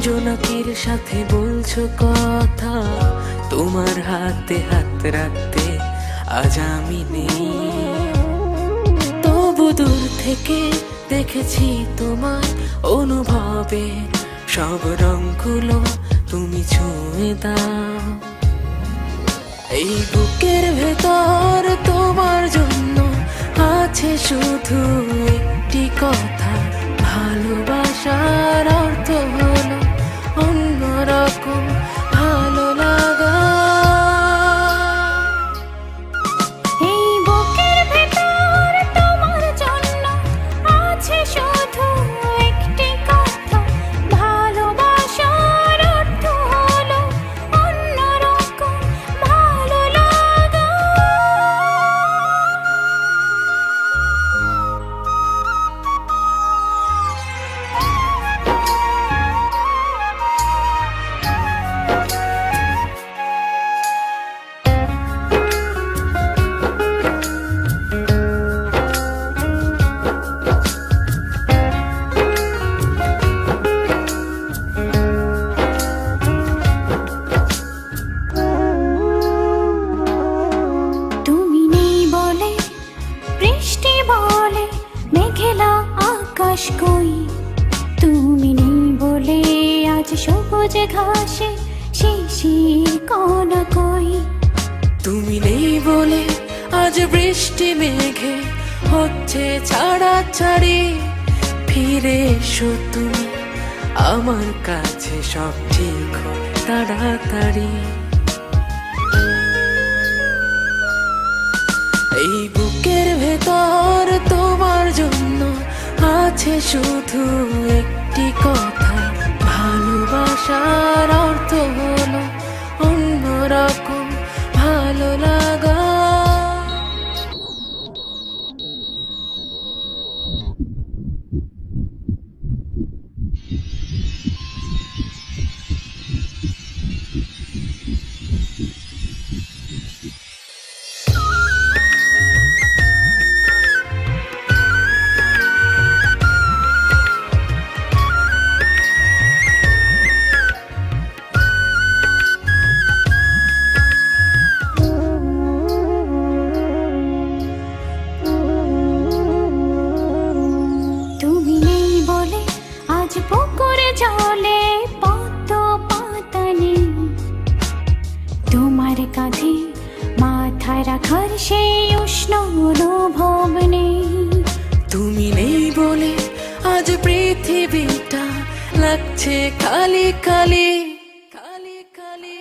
জোনাকির সাথে বলছো কথা, তোমার হাতে হাত রাখতে আজ আমি নেই। তবু দূর থেকে দেখেছি তোমার অনুভবে, সব রংগুলো তুমি ছুঁয়ে দাও। এই বুকের ভেতর তোমার জন্য আছে শুধু একটি কথা, ভালোবাসার অর্থ হলো অন্যরকম ভালো লাগা। এই বুকের ভেতর তোমার জন্য আছে শুধু একটি কথা, ভালোবাসার অর্থ হলো অন্যরকম ভালো লাগা। তুমি নেই বলে বৃষ্টি বলে মেঘলা আকাশ কই, তুমি নেই বলে আজ সবুজ ঘাসে শিশির কণা কই। তুমি নেই বলে আজ বৃষ্টি মেঘে হচ্ছে ছাড়াছাড়ি, ফিরে এসো তুমি আমার কাছে, সব ঠিক হয় তাড়াতাড়ি। এই বুকের ভেতর তোমার জন্য আছে শুধু একটি কথা, ভালোবাসার অর্থ হলো অন্যরকম ভালো লাগা। তুমি নেই বলে আজ পুকুরে জলে পদ্ম পাতা নেই, তোমার কাঁধে মাথা রাখার সেই উষ্ণ অনুভব নেই। তুমি নেই বলে আজ পৃথিবীটা লাগছে খালি খালি খালি খালি।